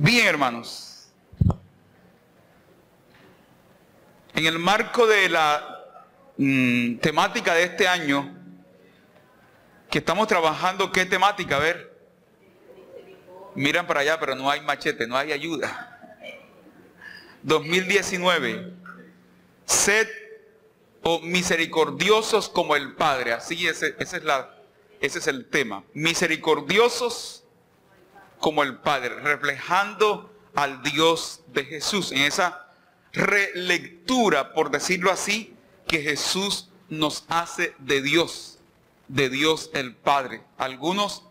Bien, hermanos, en el marco de la temática de este año, que estamos trabajando, ¿qué temática? A ver, miran para allá, pero no hay machete, no hay ayuda. 2019, sed misericordiosos como el Padre, así ese es el tema, misericordiosos como el Padre, reflejando al Dios de Jesús, en esa relectura, por decirlo así, que Jesús nos hace de Dios el Padre. Algunos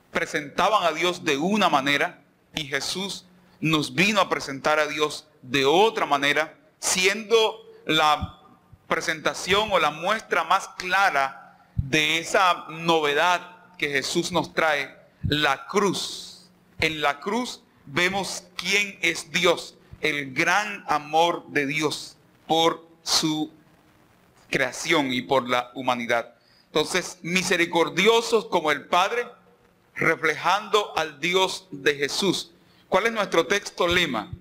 presentaban a Dios de una manera y Jesús nos vino a presentar a Dios de otra manera, siendo la presentación o la muestra más clara de esa novedad que Jesús nos trae, la cruz. En la cruz vemos quién es Dios, el gran amor de Dios por su creación y por la humanidad. Entonces, misericordiosos como el Padre, reflejando al Dios de Jesús. ¿Cuál es nuestro texto lema?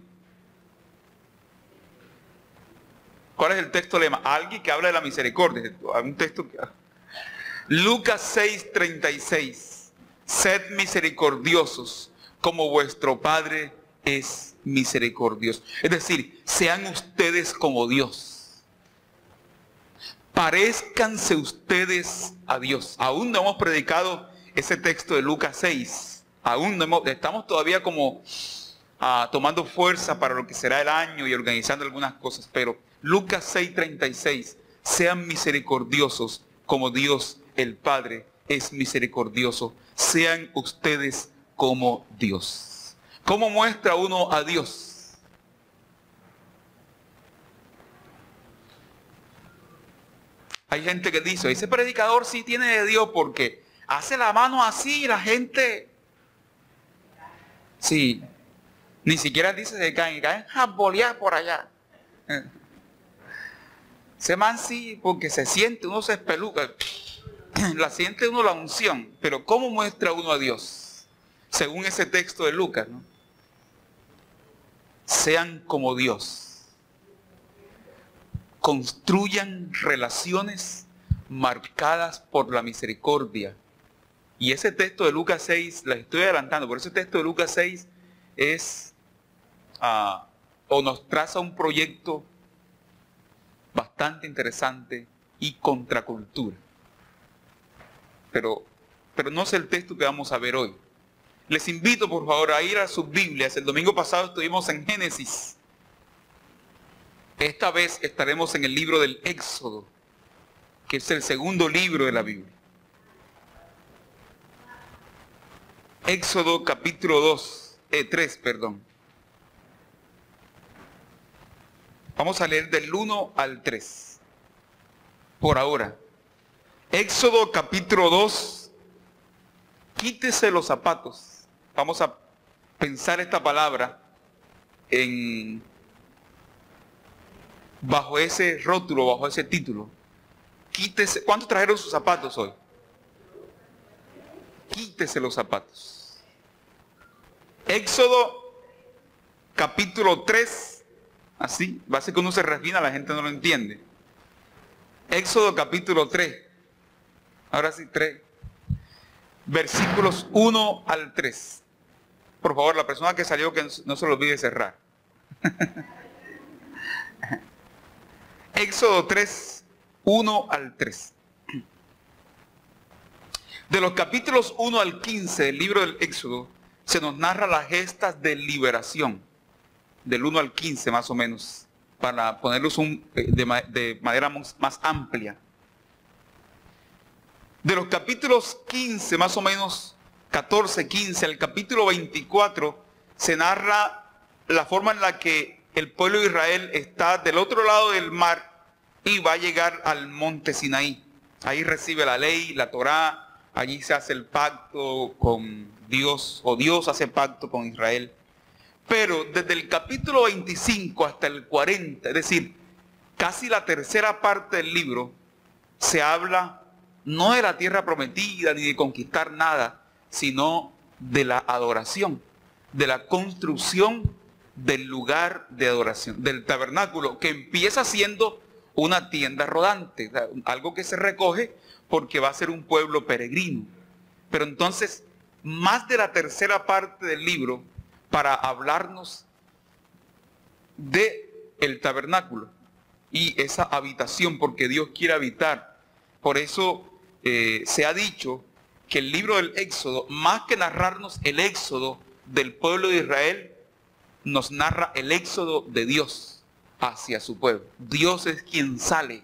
¿Cuál es el texto lema? Alguien que habla de la misericordia. Un texto que... Lucas 6:36. Sed misericordiosos como vuestro Padre es misericordioso. Es decir, sean ustedes como Dios. Parezcanse ustedes a Dios. Aún no hemos predicado ese texto de Lucas 6. Aún no estamos todavía como tomando fuerza para lo que será el año y organizando algunas cosas. Pero Lucas 6:36. Sean misericordiosos como Dios el Padre es misericordioso. Sean ustedes como Dios. ¿Cómo muestra uno a Dios? Hay gente que dice, ese predicador sí tiene de Dios porque hace la mano así y la gente... Sí, ni siquiera dice se caen a bolear por allá. Se man sí porque se siente, uno se espeluca. La siente uno la unción, pero ¿cómo muestra uno a Dios? Según ese texto de Lucas, ¿no? Sean como Dios. Construyan relaciones marcadas por la misericordia. Y ese texto de Lucas 6, les estoy adelantando, pero ese texto de Lucas 6 es, o nos traza un proyecto bastante interesante y contracultura. Pero no es el texto que vamos a ver hoy. Les invito por favor a ir a sus Biblias. El domingo pasado estuvimos en Génesis. Esta vez estaremos en el libro del Éxodo, que es el segundo libro de la Biblia. Éxodo capítulo 3. Vamos a leer del 1 al 3. Por ahora. Éxodo capítulo 2. Quítese los zapatos. Vamos a pensar esta palabra bajo ese rótulo, bajo ese título. Quítese. ¿Cuántos trajeron sus zapatos hoy? Quítese los zapatos. Éxodo capítulo 3. Así, va a ser que uno se refina, la gente no lo entiende. Éxodo capítulo 3. Ahora sí, 3. Versículos 1 al 3. Por favor, la persona que salió, que no se lo olvide cerrar. Éxodo 3, 1 al 3. De los capítulos 1 al 15 del libro del Éxodo, se nos narra las gestas de liberación. Del 1 al 15 más o menos, para ponerlos de manera más amplia. De los capítulos 15 más o menos, 14, 15 al capítulo 24, se narra la forma en la que el pueblo de Israel está del otro lado del mar y va a llegar al monte Sinaí. Ahí recibe la ley, la Torá, allí se hace el pacto con Dios, o Dios hace pacto con Israel. Pero desde el capítulo 25 hasta el 40, es decir, casi la tercera parte del libro, se habla no de la tierra prometida ni de conquistar nada, sino de la adoración. de la construcción del lugar de adoración, del tabernáculo, que empieza siendo una tienda rodante, algo que se recoge porque va a ser un pueblo peregrino. Pero entonces, más de la tercera parte del libro para hablarnos de el tabernáculo y esa habitación, porque Dios quiere habitar. Por eso se ha dicho que el libro del Éxodo, más que narrarnos el éxodo del pueblo de Israel, nos narra el éxodo de Dios hacia su pueblo. Dios es quien sale,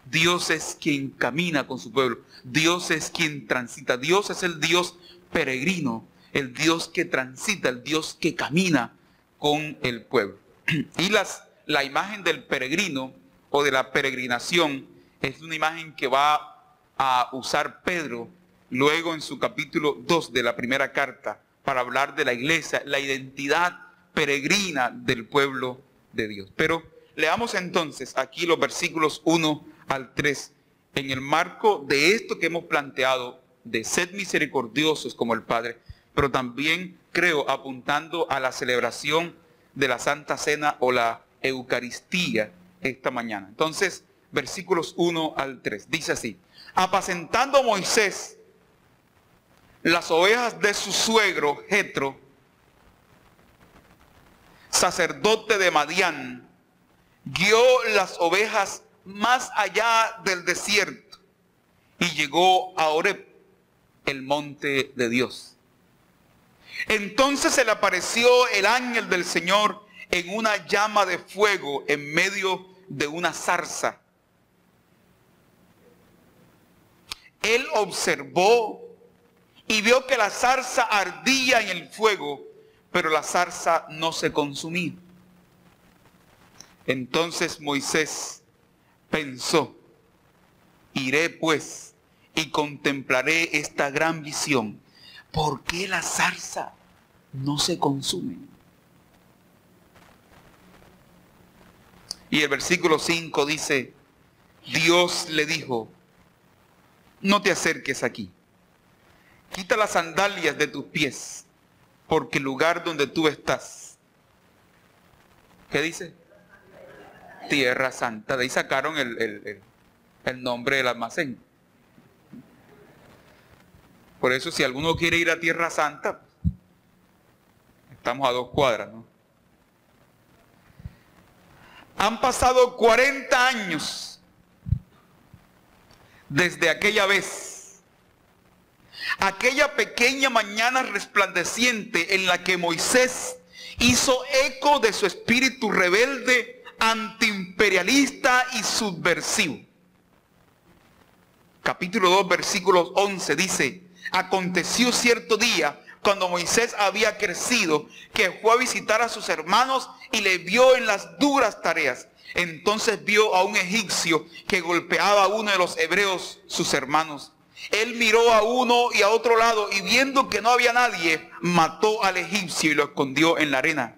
Dios es quien camina con su pueblo, Dios es quien transita, Dios es el Dios peregrino, el Dios que transita, el Dios que camina con el pueblo. Y la imagen del peregrino o de la peregrinación es una imagen que va a usar Pedro luego en su capítulo 2 de la primera carta para hablar de la iglesia, la identidad peregrina del pueblo de Dios. Pero leamos entonces aquí los versículos 1 al 3 en el marco de esto que hemos planteado, de sed misericordiosos como el Padre, pero también creo apuntando a la celebración de la Santa Cena o la Eucaristía esta mañana. Entonces, versículos 1 al 3, dice así: apacentando Moisés las ovejas de su suegro Jetro, sacerdote de Madián, guió las ovejas más allá del desierto y llegó a Horeb, el monte de Dios. Entonces se le apareció el ángel del Señor en una llama de fuego en medio de una zarza. Él observó y vio que la zarza ardía en el fuego, pero la zarza no se consumía. Entonces Moisés pensó: iré pues y contemplaré esta gran visión. ¿Por qué la zarza no se consume? Y el versículo 5 dice: Dios le dijo: no te acerques aquí. Quita las sandalias de tus pies, porque el lugar donde tú estás, ¿qué dice? Tierra Santa. De ahí sacaron el nombre del almacén. Por eso, si alguno quiere ir a Tierra Santa, estamos a 2 cuadras, ¿no? Han pasado 40 años desde aquella vez, aquella pequeña mañana resplandeciente en la que Moisés hizo eco de su espíritu rebelde, antiimperialista y subversivo. Capítulo 2, versículos 11 dice: aconteció cierto día, cuando Moisés había crecido, que fue a visitar a sus hermanos y le vio en las duras tareas. Entonces vio a un egipcio que golpeaba a uno de los hebreos, sus hermanos. Él miró a uno y a otro lado, y viendo que no había nadie, mató al egipcio y lo escondió en la arena.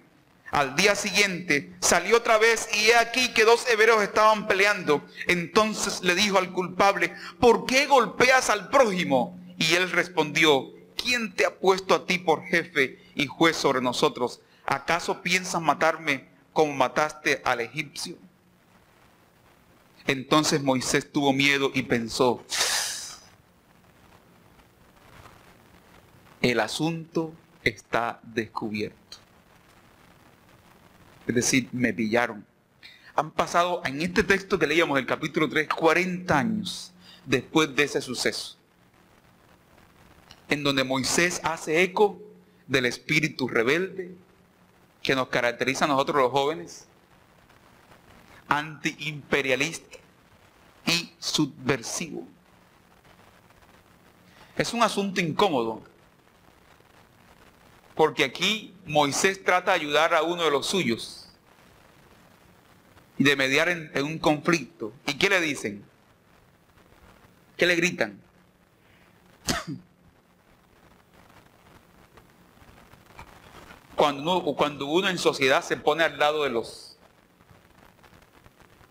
Al día siguiente salió otra vez, y he aquí que 2 hebreos estaban peleando. Entonces le dijo al culpable: ¿por qué golpeas al prójimo? Y él respondió: ¿quién te ha puesto a ti por jefe y juez sobre nosotros? ¿Acaso piensas matarme como mataste al egipcio? Entonces Moisés tuvo miedo y pensó: el asunto está descubierto. Es decir, me pillaron. Han pasado, en este texto que leíamos del capítulo 3, 40 años después de ese suceso, en donde Moisés hace eco del espíritu rebelde que nos caracteriza a nosotros los jóvenes, antiimperialista y subversivo. Es un asunto incómodo, porque aquí Moisés trata de ayudar a uno de los suyos y de mediar en un conflicto. ¿Y qué le dicen? ¿Qué le gritan? Cuando uno en sociedad se pone al lado de los,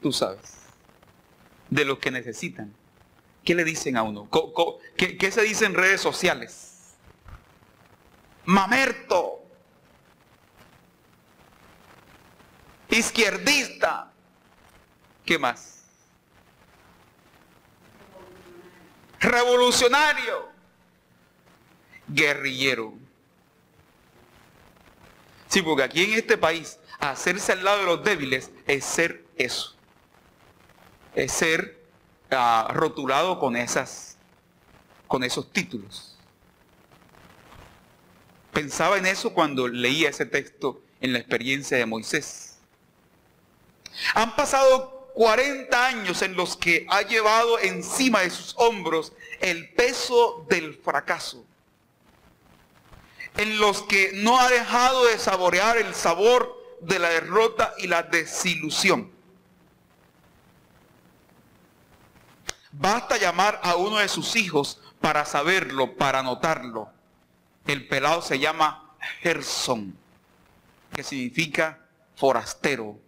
tú sabes, de los que necesitan, ¿qué le dicen a uno? ¿Qué se dice en redes sociales? Mamerto, izquierdista. ¿Qué más? Revolucionario. Guerrillero. Sí, porque aquí en este país, hacerse al lado de los débiles es ser eso. Es ser rotulado con esos títulos. Pensaba en eso cuando leía ese texto en la experiencia de Moisés. Han pasado 40 años en los que ha llevado encima de sus hombros el peso del fracaso, en los que no ha dejado de saborear el sabor de la derrota y la desilusión. Basta llamar a uno de sus hijos para saberlo, para notarlo. El pelado se llama Gersón, que significa forastero,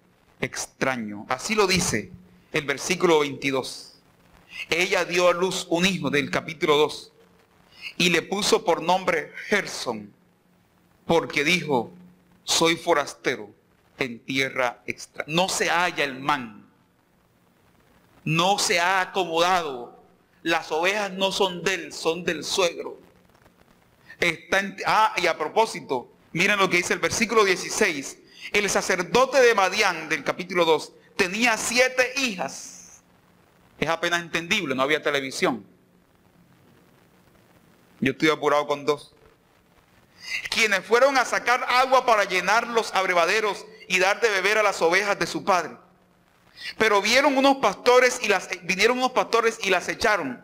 extraño. Así lo dice el versículo 22. Ella dio a luz un hijo del capítulo 2 y le puso por nombre Gersón, porque dijo, soy forastero en tierra extraña. No se halla el man. No se ha acomodado. Las ovejas no son de él, son del suegro. Y a propósito, miren lo que dice el versículo 16. El sacerdote de Madián, del capítulo 2, tenía 7 hijas. Es apenas entendible, no había televisión. Yo estoy apurado con 2. Quienes fueron a sacar agua para llenar los abrevaderos y dar de beber a las ovejas de su padre. Pero vinieron unos pastores y las echaron.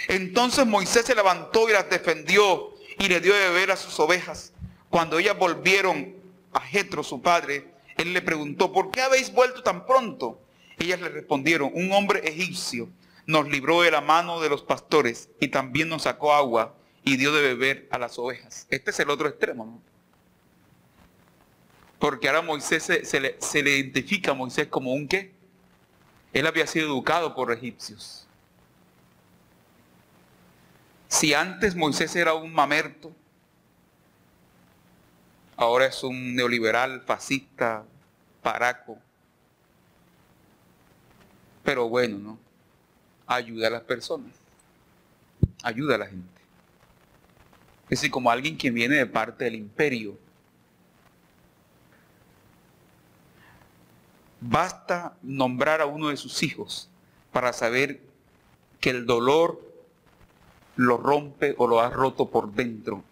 Entonces Moisés se levantó y las defendió y le dio de beber a sus ovejas. Cuando ellas volvieron a Jetro, su padre, él le preguntó, ¿por qué habéis vuelto tan pronto? Ellas le respondieron, un hombre egipcio nos libró de la mano de los pastores y también nos sacó agua y dio de beber a las ovejas. Este es el otro extremo, ¿no? Porque ahora Moisés se le identifica a Moisés como un ¿qué? Él había sido educado por egipcios. Si antes Moisés era un mamerto, ahora es un neoliberal, fascista, paraco. Pero bueno, ¿no? Ayuda a las personas. Ayuda a la gente. Es decir, como alguien que viene de parte del imperio. Basta nombrar a uno de sus hijos para saber que el dolor lo rompe o lo ha roto por dentro.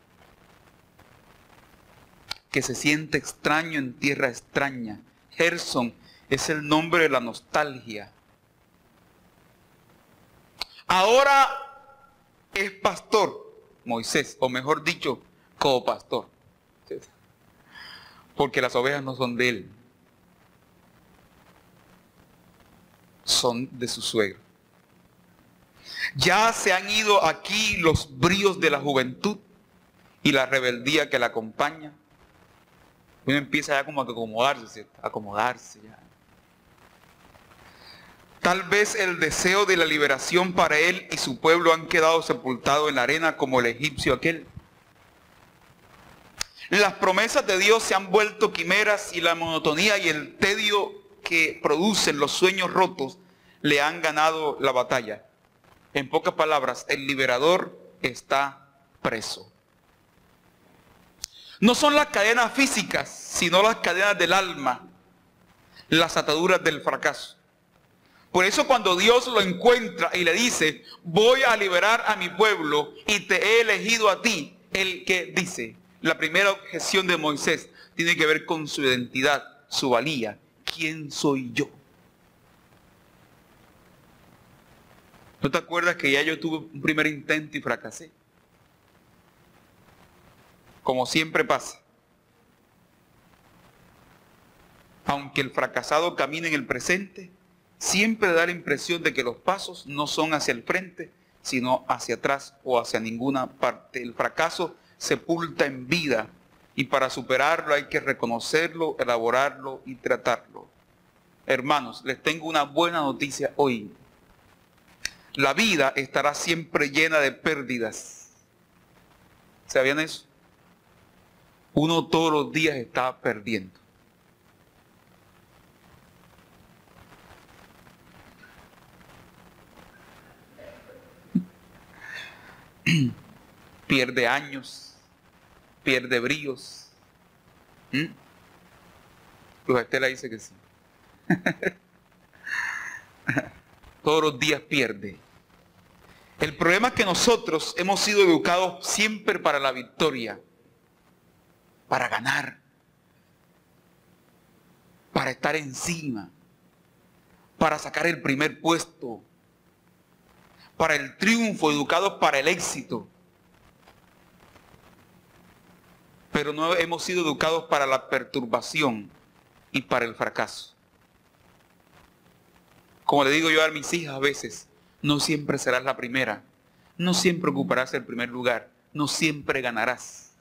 Que se siente extraño en tierra extraña. Gersón es el nombre de la nostalgia. Ahora es pastor, Moisés, o mejor dicho, copastor. Porque las ovejas no son de él. Son de su suegro. Ya se han ido aquí los bríos de la juventud y la rebeldía que la acompaña. Uno empieza ya como a acomodarse, ¿cierto? Acomodarse ya. Tal vez el deseo de la liberación para él y su pueblo han quedado sepultados en la arena como el egipcio aquel. Las promesas de Dios se han vuelto quimeras y la monotonía y el tedio que producen los sueños rotos le han ganado la batalla. En pocas palabras, el liberador está preso. No son las cadenas físicas, sino las cadenas del alma, las ataduras del fracaso. Por eso cuando Dios lo encuentra y le dice, voy a liberar a mi pueblo y te he elegido a ti, el que dice, la primera objeción de Moisés tiene que ver con su identidad, su valía. ¿Quién soy yo? ¿No te acuerdas que ya yo tuve un primer intento y fracasé? Como siempre pasa. Aunque el fracasado camine en el presente, siempre da la impresión de que los pasos no son hacia el frente, sino hacia atrás o hacia ninguna parte. El fracaso sepulta en vida y para superarlo hay que reconocerlo, elaborarlo y tratarlo. Hermanos, les tengo una buena noticia hoy. La vida estará siempre llena de pérdidas. ¿Sabían eso? Uno todos los días está perdiendo. pierde años, pierde bríos. Luz Estela dice que sí. Todos los días pierde. El problema es que nosotros hemos sido educados siempre para la victoria, para ganar, para estar encima, para sacar el primer puesto, para el triunfo, educados para el éxito. Pero no hemos sido educados para la perturbación y para el fracaso. Como le digo yo a mis hijas a veces, no siempre serás la primera, no siempre ocuparás el primer lugar, no siempre ganarás.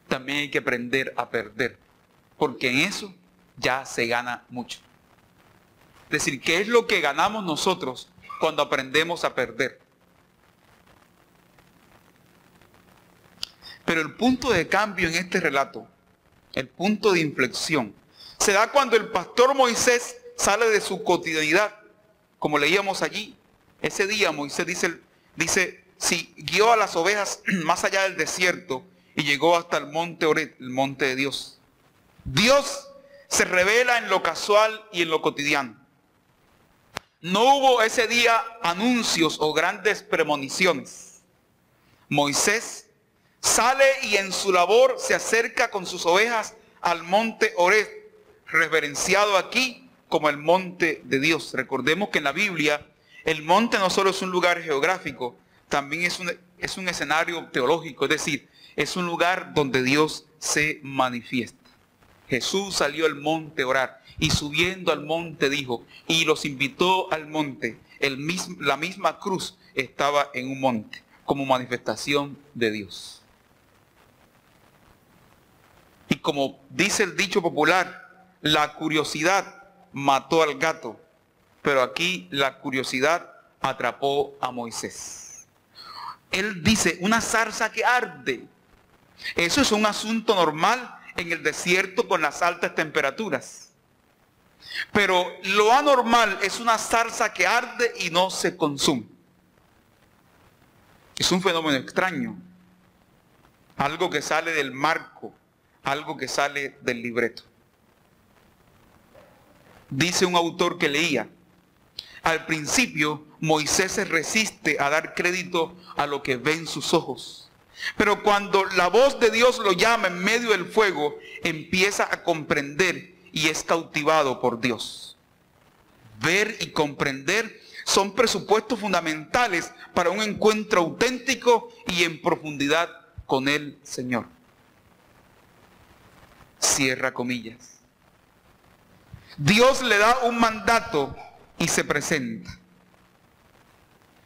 También hay que aprender a perder, porque en eso ya se gana mucho. Es decir, ¿qué es lo que ganamos nosotros cuando aprendemos a perder? Pero el punto de cambio en este relato, el punto de inflexión, se da cuando el pastor Moisés sale de su cotidianidad, como leíamos allí. Ese día Moisés dice, si guió a las ovejas más allá del desierto y llegó hasta el monte Oreb, el monte de Dios. Dios se revela en lo casual y en lo cotidiano. No hubo ese día anuncios o grandes premoniciones. Moisés sale y en su labor se acerca con sus ovejas al monte Oreb, reverenciado aquí como el monte de Dios. Recordemos que en la Biblia el monte no solo es un lugar geográfico, también es un escenario teológico, es decir, es un lugar donde Dios se manifiesta. Jesús salió al monte a orar y subiendo al monte dijo, y los invitó al monte. La misma cruz estaba en un monte como manifestación de Dios. Y como dice el dicho popular, la curiosidad mató al gato, pero aquí la curiosidad atrapó a Moisés. Él dice, una zarza que arde. Eso es un asunto normal en el desierto con las altas temperaturas. Pero lo anormal es una zarza que arde y no se consume. Es un fenómeno extraño. Algo que sale del marco, algo que sale del libreto. Dice un autor que leía, al principio Moisés se resiste a dar crédito a lo que ve en sus ojos. Pero cuando la voz de Dios lo llama en medio del fuego, empieza a comprender y es cautivado por Dios. Ver y comprender son presupuestos fundamentales para un encuentro auténtico y en profundidad con el Señor. Cierra comillas. Dios le da un mandato y se presenta.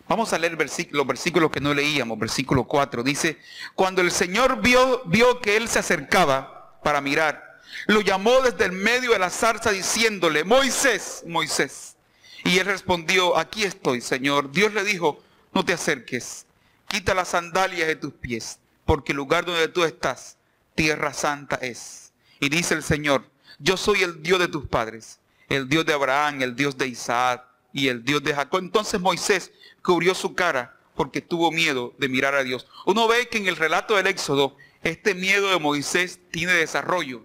Vamos a leer los versículos que no leíamos. Versículo 4 dice, cuando el Señor vio que él se acercaba para mirar, lo llamó desde el medio de la zarza diciéndole, Moisés, Moisés. Y él respondió, aquí estoy, Señor. Dios le dijo, no te acerques, quita las sandalias de tus pies, porque el lugar donde tú estás, tierra santa es. Y dice el Señor, yo soy el Dios de tus padres, el Dios de Abraham, el Dios de Isaac y el Dios de Jacob. Entonces Moisés cubrió su cara porque tuvo miedo de mirar a Dios. Uno ve que en el relato del Éxodo, este miedo de Moisés tiene desarrollo.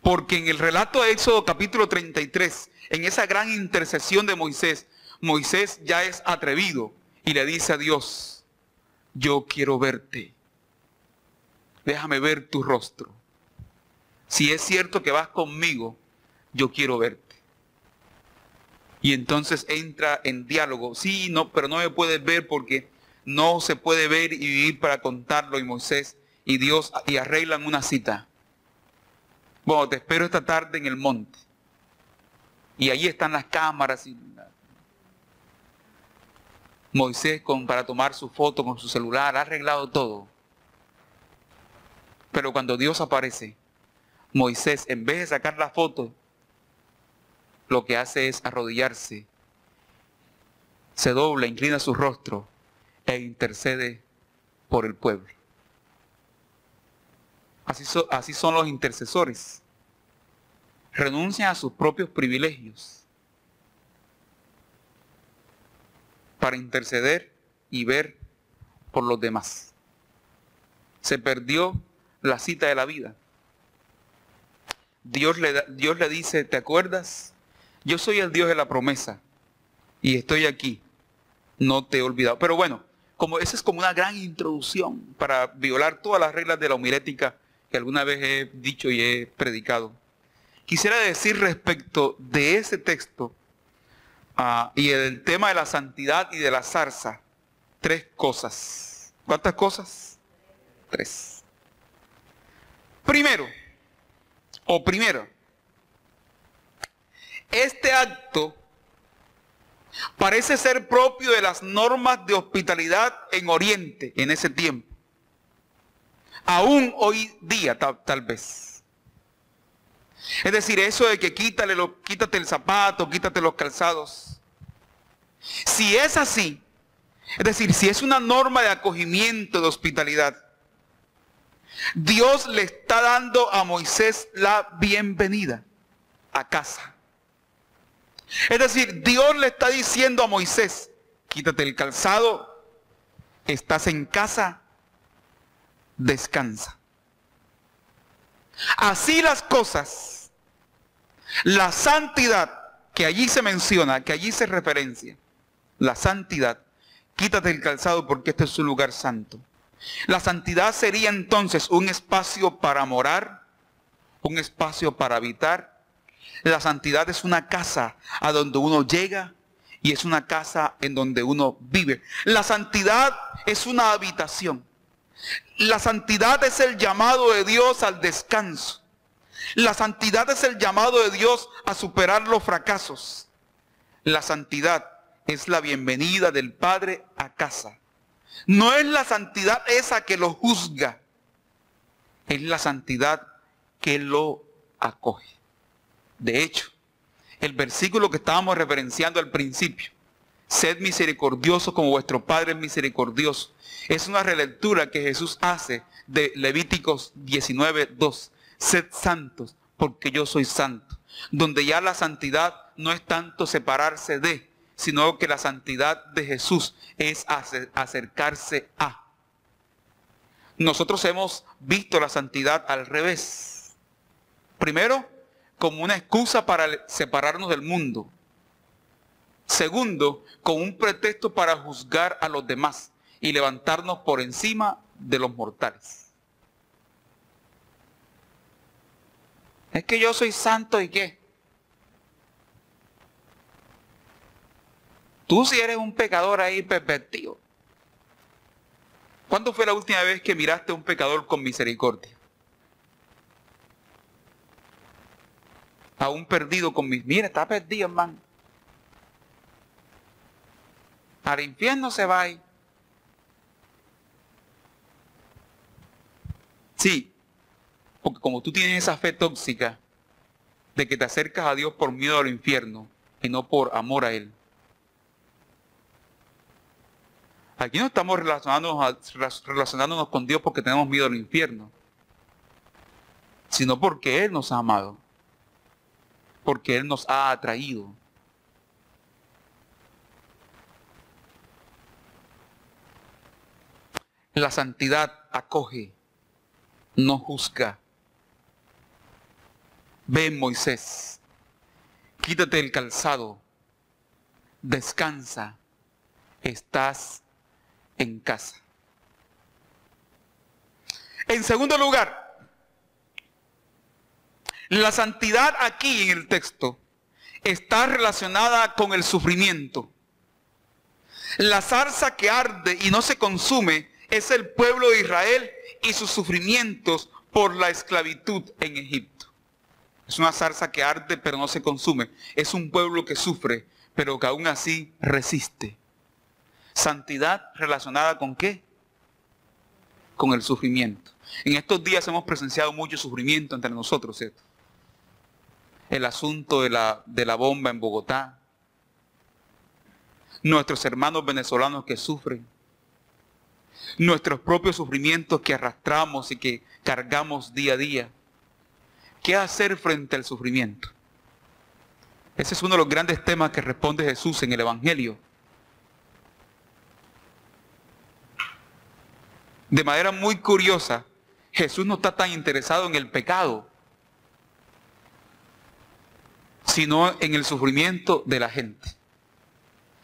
Porque en el relato de Éxodo capítulo 33, en esa gran intercesión de Moisés, Moisés ya es atrevido y le dice a Dios, yo quiero verte, déjame ver tu rostro. Si es cierto que vas conmigo, yo quiero verte. Y entonces entra en diálogo. Sí, no, pero no me puedes ver porque no se puede ver y vivir para contarlo. Y Moisés y Dios y arreglan una cita. Bueno, te espero esta tarde en el monte. Y ahí están las cámaras. Moisés para tomar su foto con su celular, ha arreglado todo. Pero cuando Dios aparece, Moisés, en vez de sacar la foto, lo que hace es arrodillarse, se dobla, inclina su rostro e intercede por el pueblo. Así son los intercesores. Renuncian a sus propios privilegios para interceder y ver por los demás. Se perdió la cita de la vida. Dios le dice, ¿te acuerdas? Yo soy el Dios de la promesa y estoy aquí. No te he olvidado. Pero bueno, como esa es como una gran introducción para violar todas las reglas de la homilética que alguna vez he dicho y he predicado. Quisiera decir respecto de ese texto y el tema de la santidad y de la zarza, 3 cosas. ¿Cuántas cosas? 3. Primero, este acto parece ser propio de las normas de hospitalidad en Oriente en ese tiempo. Aún hoy día tal vez. Es decir, eso de que quítate el zapato, quítate los calzados. Si es así, es decir, si es una norma de acogimiento, de hospitalidad, Dios le está dando a Moisés la bienvenida a casa. Es decir, Dios le está diciendo a Moisés, quítate el calzado, estás en casa, descansa. Así las cosas, la santidad que allí se menciona, que allí se referencia, la santidad, quítate el calzado porque este es un lugar santo. La santidad sería entonces un espacio para morar, un espacio para habitar. La santidad es una casa a donde uno llega y es una casa en donde uno vive. La santidad es una habitación. La santidad es el llamado de Dios al descanso. La santidad es el llamado de Dios a superar los fracasos. La santidad es la bienvenida del Padre a casa. No es la santidad esa que lo juzga, es la santidad que lo acoge. De hecho, el versículo que estábamos referenciando al principio, sed misericordiosos como vuestro Padre es misericordioso, es una relectura que Jesús hace de Levíticos 19:2. Sed santos porque yo soy santo. Donde ya la santidad no es tanto separarse de, sino que la santidad de Jesús es acercarse a. Nosotros hemos visto la santidad al revés. Primero, como una excusa para separarnos del mundo. Segundo, como un pretexto para juzgar a los demás y levantarnos por encima de los mortales. Es que yo soy santo y ¿qué? Tú sí eres un pecador ahí pervertido. ¿Cuándo fue la última vez que miraste a un pecador con misericordia? A un perdido con misericordia. Mira, está perdido, hermano. Al infierno se va ahí. Sí, porque como tú tienes esa fe tóxica de que te acercas a Dios por miedo al infierno y no por amor a Él. Aquí no estamos relacionándonos con Dios porque tenemos miedo al infierno, sino porque Él nos ha amado, porque Él nos ha atraído. La santidad acoge, no juzga. Ven, Moisés, quítate el calzado, descansa, estás en casa. En segundo lugar, la santidad aquí en el texto está relacionada con el sufrimiento. La zarza que arde y no se consume es el pueblo de Israel y sus sufrimientos por la esclavitud en Egipto. Es una zarza que arde pero no se consume. Es un pueblo que sufre pero que aún así resiste. Santidad relacionada ¿con qué? Con el sufrimiento. En estos días hemos presenciado mucho sufrimiento entre nosotros, ¿cierto? El asunto de la bomba en Bogotá. Nuestros hermanos venezolanos que sufren. Nuestros propios sufrimientos que arrastramos y que cargamos día a día. ¿Qué hacer frente al sufrimiento? Ese es uno de los grandes temas que responde Jesús en el Evangelio. De manera muy curiosa, Jesús no está tan interesado en el pecado, sino en el sufrimiento de la gente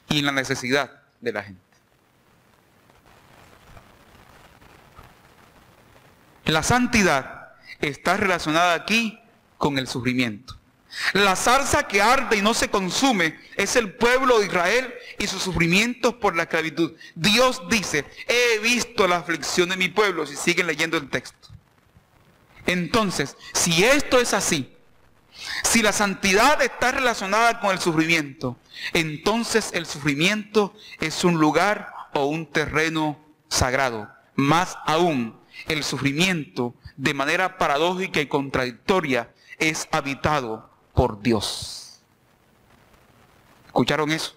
y en la necesidad de la gente. La santidad está relacionada aquí con el sufrimiento. La zarza que arde y no se consume es el pueblo de Israel y sus sufrimientos por la esclavitud. Dios dice, he visto la aflicción de mi pueblo, si siguen leyendo el texto. Entonces, si esto es así, si la santidad está relacionada con el sufrimiento, entonces el sufrimiento es un lugar o un terreno sagrado. Más aún, el sufrimiento, de manera paradójica y contradictoria, es habitado por Dios. ¿Escucharon eso?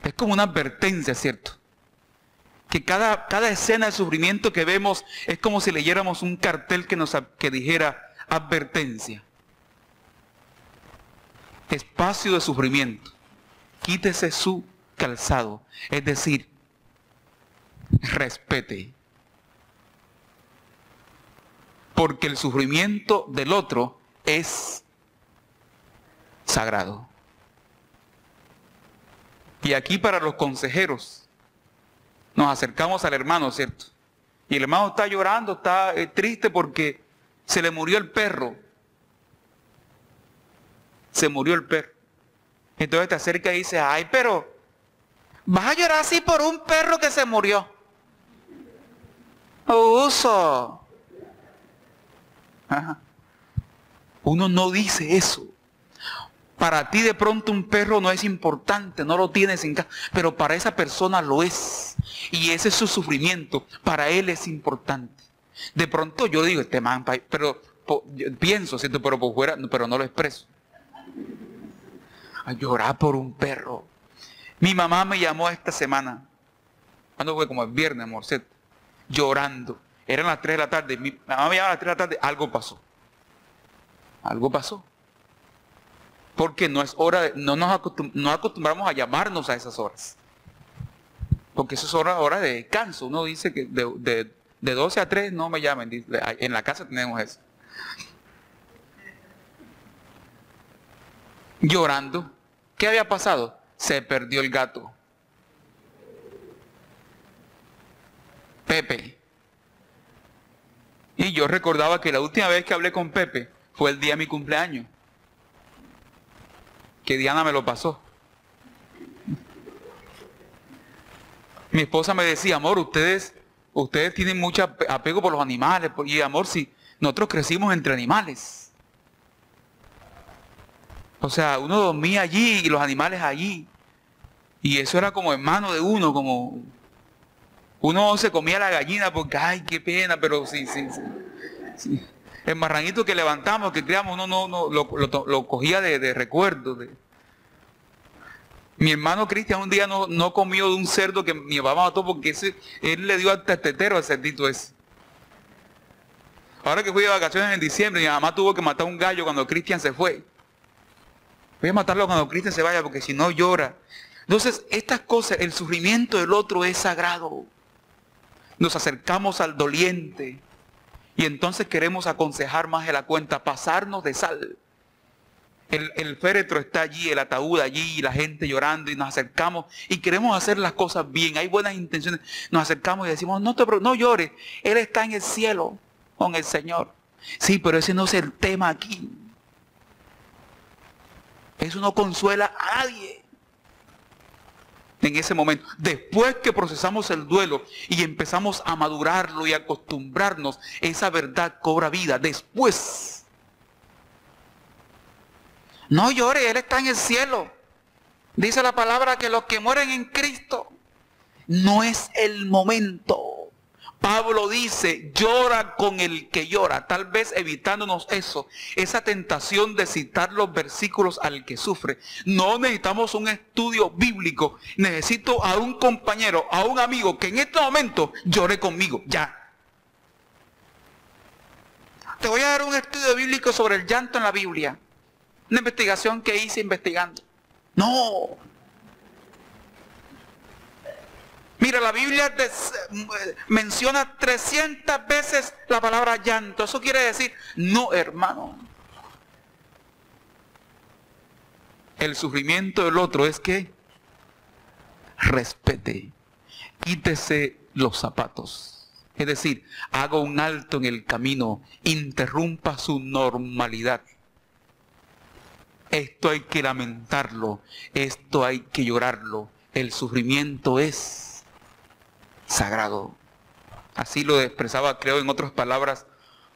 Es como una advertencia, ¿cierto? Que cada escena de sufrimiento que vemos es como si leyéramos un cartel que dijera advertencia. Espacio de sufrimiento. Quítese su calzado. Es decir, respete. Porque el sufrimiento del otro es sagrado. Y aquí para los consejeros, nos acercamos al hermano, ¿cierto? Y el hermano está llorando, está triste porque se le murió el perro. Se murió el perro. Entonces te acerca y dice, ay, pero ¿vas a llorar así por un perro que se murió? Uso. Ajá. Uno no dice eso. Para ti de pronto un perro no es importante, no lo tienes en casa, pero para esa persona lo es. Y ese es su sufrimiento, para él es importante. De pronto yo digo, este man, pero yo pienso, ¿cierto? Pero por fuera, pero no lo expreso. A llorar por un perro. Mi mamá me llamó esta semana, cuando fue como el viernes, amor, ¿cierto? Llorando. Eran las 3 de la tarde. Mi mamá me llamó a las 3 de la tarde. Algo pasó. Algo pasó. Porque no es hora, no acostumbramos a llamarnos a esas horas. Porque eso es hora de descanso. Uno dice que de 12 a 3 no me llamen. En la casa tenemos eso. Llorando. ¿Qué había pasado? Se perdió el gato. Pepe. Y yo recordaba que la última vez que hablé con Pepe fue el día de mi cumpleaños. Que Diana me lo pasó. Mi esposa me decía, amor, ustedes tienen mucho apego por los animales. Y amor, si nosotros crecimos entre animales. O sea, uno dormía allí y los animales allí. Y eso era como hermano de uno, como... Uno se comía la gallina porque, ay, qué pena, pero sí. El marranito que levantamos, que criamos, uno no lo cogía de recuerdo. Mi hermano Cristian un día no comió de un cerdo que mi papá mató porque él le dio al tetero al cerdito ese. Ahora que fui de vacaciones en diciembre, mi mamá tuvo que matar un gallo cuando Cristian se fue. Voy a matarlo cuando Cristian se vaya porque si no llora. Entonces, estas cosas, el sufrimiento del otro es sagrado. Nos acercamos al doliente y entonces queremos aconsejar más de la cuenta, pasarnos de sal. El féretro está allí, el ataúd allí, y la gente llorando y nos acercamos y queremos hacer las cosas bien. Hay buenas intenciones. Nos acercamos y decimos, no llores, Él está en el cielo con el Señor. Sí, pero ese no es el tema aquí. Eso no consuela a nadie. En ese momento, después que procesamos el duelo y empezamos a madurarlo y a acostumbrarnos, esa verdad cobra vida. Después, no llore, Él está en el cielo. Dice la palabra que los que mueren en Cristo, no es el momento. Pablo dice, llora con el que llora, tal vez evitándonos eso, esa tentación de citar los versículos al que sufre. No necesitamos un estudio bíblico, necesito a un compañero, a un amigo que en este momento llore conmigo, ya. Te voy a dar un estudio bíblico sobre el llanto en la Biblia, una investigación que hice investigando. No. Mira, la Biblia menciona 300 veces la palabra llanto. Eso quiere decir, no, hermano. El sufrimiento del otro es que respete, quítese los zapatos. Es decir, haga un alto en el camino, interrumpa su normalidad. Esto hay que lamentarlo, esto hay que llorarlo. El sufrimiento es sagrado. Así lo expresaba, creo, en otras palabras,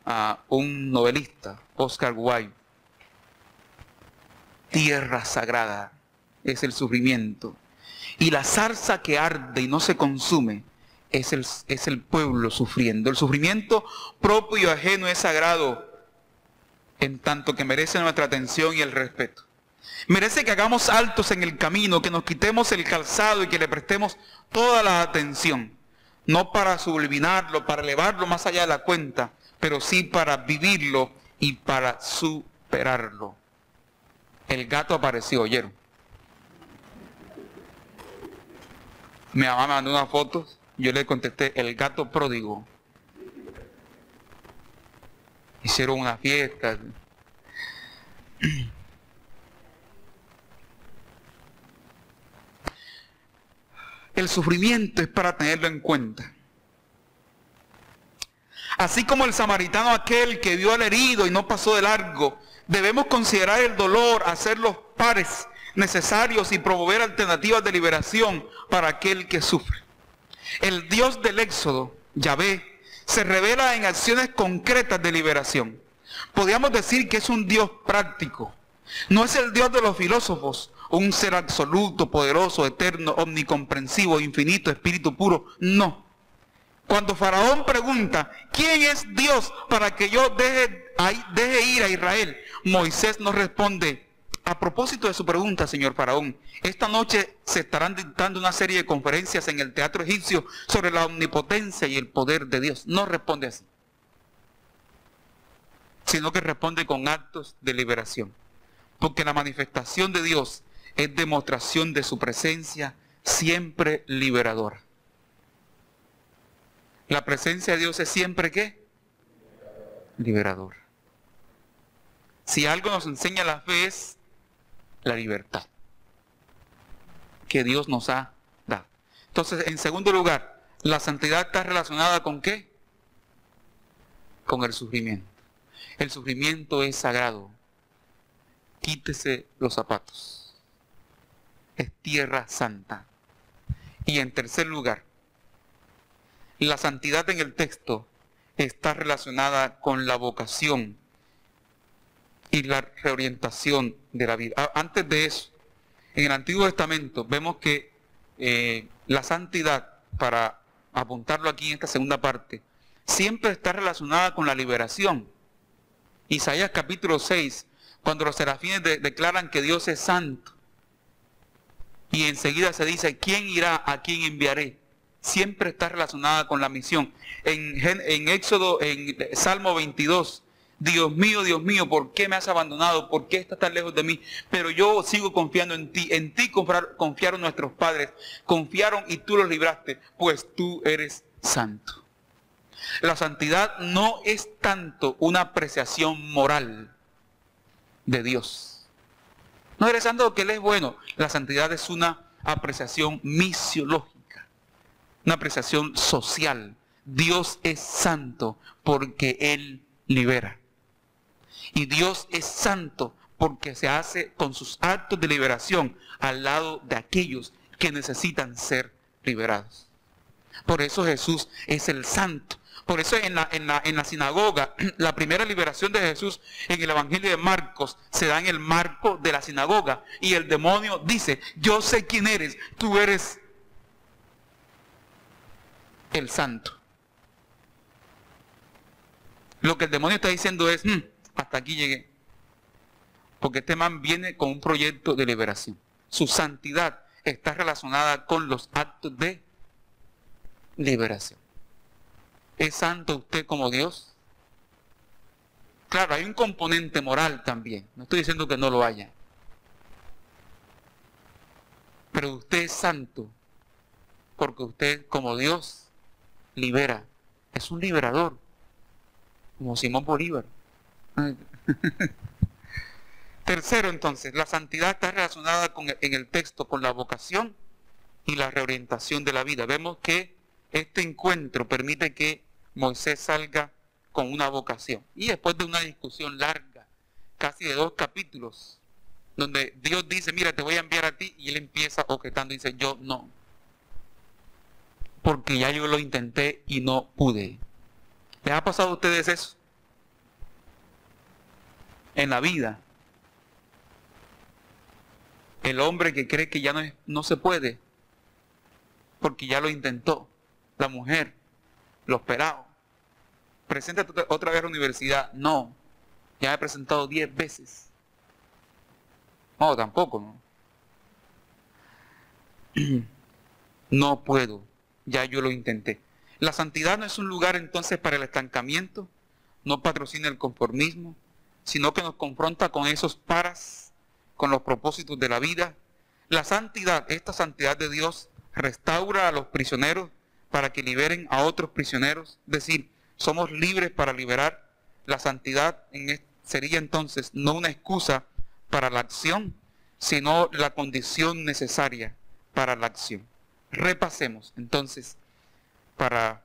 a un novelista, Oscar Wilde. Tierra sagrada es el sufrimiento. Y la zarza que arde y no se consume es el pueblo sufriendo. El sufrimiento propio y ajeno es sagrado, en tanto que merece nuestra atención y el respeto. Merece que hagamos altos en el camino, que nos quitemos el calzado y que le prestemos toda la atención. No para subliminarlo, para elevarlo más allá de la cuenta, pero sí para vivirlo y para superarlo. El gato apareció, ¿oyeron? Mi mamá me mandó unas fotos, yo le contesté, el gato pródigo. Hicieron una fiesta. El sufrimiento es para tenerlo en cuenta. Así como el samaritano aquel que vio al herido y no pasó de largo, debemos considerar el dolor, hacer los pares necesarios y promover alternativas de liberación para aquel que sufre. El Dios del Éxodo, Yahvé, se revela en acciones concretas de liberación. Podríamos decir que es un Dios práctico. No es el Dios de los filósofos, un ser absoluto, poderoso, eterno, omnicomprensivo, infinito, espíritu puro. No. Cuando Faraón pregunta, ¿quién es Dios para que yo deje ir a Israel? Moisés nos responde, a propósito de su pregunta, señor Faraón, esta noche se estarán dictando una serie de conferencias en el teatro egipcio sobre la omnipotencia y el poder de Dios. No responde así, sino que responde con actos de liberación. Porque la manifestación de Dios es demostración de su presencia siempre liberadora. La presencia de Dios es siempre ¿qué? Liberadora. Si algo nos enseña la fe es la libertad que Dios nos ha dado. Entonces, en segundo lugar, la santidad está relacionada ¿con qué? Con el sufrimiento. El sufrimiento es sagrado. Quítese los zapatos. Es tierra santa. Y en tercer lugar, la santidad en el texto está relacionada con la vocación y la reorientación de la vida. Antes de eso, en el Antiguo Testamento vemos que la santidad, para apuntarlo aquí en esta segunda parte, siempre está relacionada con la liberación. Isaías capítulo 6, cuando los serafines declaran que Dios es santo, y enseguida se dice, ¿quién irá? ¿A quién enviaré? Siempre está relacionada con la misión. En Éxodo, en Salmo 22, Dios mío, ¿por qué me has abandonado? ¿Por qué estás tan lejos de mí? Pero yo sigo confiando en ti. En ti confiaron nuestros padres. Confiaron y tú los libraste, pues tú eres santo. La santidad no es tanto una apreciación moral de Dios. No eres santo porque Él es bueno. La santidad es una apreciación misiológica, una apreciación social. Dios es santo porque Él libera. Y Dios es santo porque se hace con sus actos de liberación al lado de aquellos que necesitan ser liberados. Por eso Jesús es el santo. Por eso en la sinagoga, la primera liberación de Jesús en el Evangelio de Marcos se da en el marco de la sinagoga. Y el demonio dice, yo sé quién eres, tú eres el santo. Lo que el demonio está diciendo es, hasta aquí llegué. Porque este man viene con un proyecto de liberación. Su santidad está relacionada con los actos de liberación. ¿Es santo usted como Dios? Claro, hay un componente moral también. No estoy diciendo que no lo haya. Pero usted es santo porque usted, como Dios, libera. Es un liberador, como Simón Bolívar. Tercero, entonces, la santidad está relacionada en el texto con la vocación y la reorientación de la vida. Vemos que este encuentro permite que Moisés salga con una vocación. Y después de una discusión larga, casi de 2 capítulos, donde Dios dice, mira, te voy a enviar a ti, y él empieza objetando y dice, yo no. Porque ya yo lo intenté y no pude. ¿Les ha pasado a ustedes eso? En la vida. El hombre que cree que ya no se puede, porque ya lo intentó. La mujer, los pelados. Preséntate otra vez a la universidad. No, ya me he presentado 10 veces. No, tampoco, no. No puedo, ya yo lo intenté. La santidad no es un lugar entonces para el estancamiento, no patrocina el conformismo, sino que nos confronta con esos paras, con los propósitos de la vida. La santidad, esta santidad de Dios, restaura a los prisioneros para que liberen a otros prisioneros. Es decir, somos libres para liberar. La santidad sería entonces no una excusa para la acción, sino la condición necesaria para la acción. Repasemos entonces para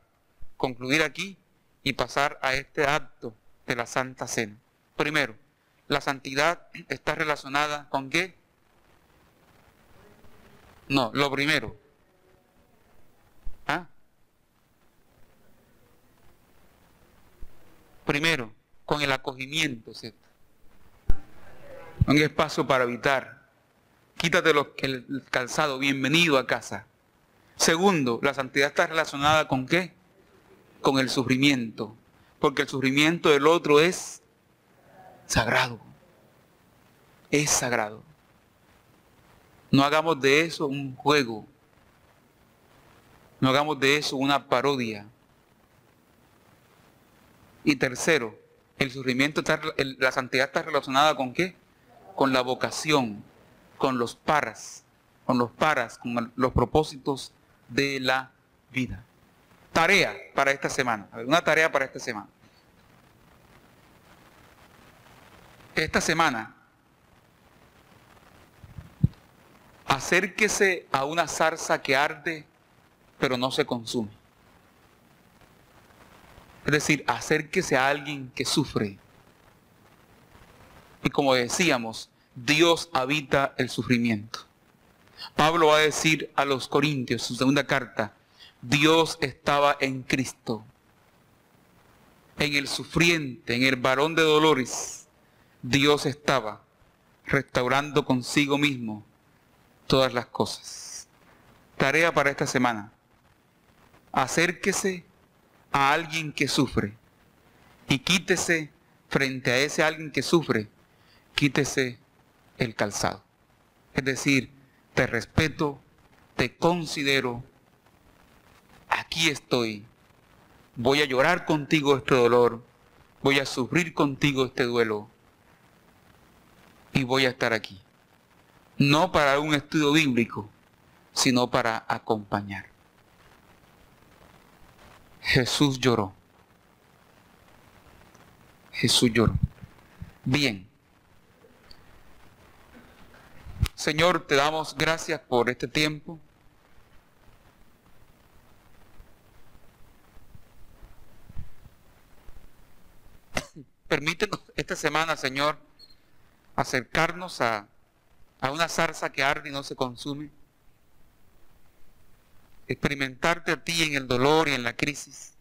concluir aquí y pasar a este acto de la Santa Cena. Primero, la santidad está relacionada ¿con qué? No, lo primero. ¿Ah? Primero, con el acogimiento, ¿cierto? Un espacio para habitar. Quítate el calzado, bienvenido a casa. Segundo, la santidad está relacionada ¿con qué? Con el sufrimiento. Porque el sufrimiento del otro es sagrado. Es sagrado. No hagamos de eso un juego. No hagamos de eso una parodia. Y tercero, el sufrimiento, la santidad está relacionada ¿con qué? Con la vocación, con los paras, con los propósitos de la vida. Tarea para esta semana. A ver, una tarea para esta semana. Esta semana, acérquese a una zarza que arde, pero no se consume. Es decir, acérquese a alguien que sufre. Y como decíamos, Dios habita el sufrimiento. Pablo va a decir a los Corintios, su segunda carta, Dios estaba en Cristo, en el sufriente, en el varón de dolores. Dios estaba restaurando consigo mismo todas las cosas. Tarea para esta semana. Acérquese a alguien que sufre y quítese frente a ese alguien que sufre, quítese el calzado. Es decir, te respeto, te considero, aquí estoy, voy a llorar contigo este dolor, voy a sufrir contigo este duelo y voy a estar aquí. No para un estudio bíblico, sino para acompañar. Jesús lloró. Jesús lloró. Bien. Señor, te damos gracias por este tiempo. Permítenos esta semana, Señor, acercarnos a una zarza que arde y no se consume. Experimentarte a ti en el dolor y en la crisis.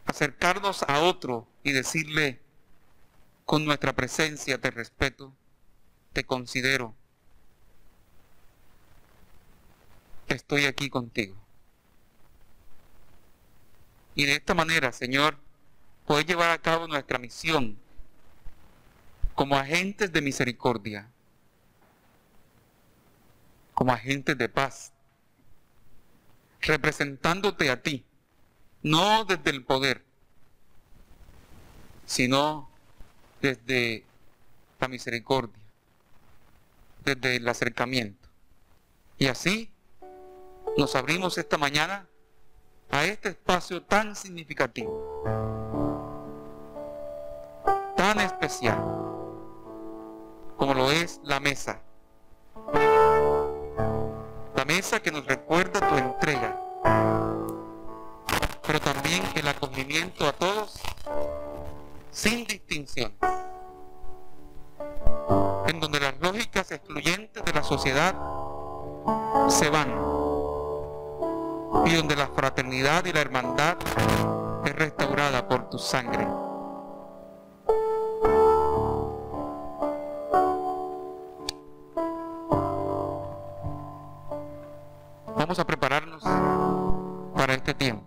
Acercarnos a otro y decirle con nuestra presencia, te respeto, te considero, estoy aquí contigo. Y de esta manera, Señor, poder llevar a cabo nuestra misión como agentes de misericordia, como agentes de paz, representándote a ti, no desde el poder, sino desde la misericordia, desde el acercamiento. Y así nos abrimos esta mañana a este espacio tan significativo, tan especial, como lo es la mesa. La mesa que nos recuerda tu entrega, pero también el acogimiento a todos, sin distinción, en donde las lógicas excluyentes de la sociedad se van y donde la fraternidad y la hermandad es restaurada por tu sangre. Vamos a prepararnos para este tiempo.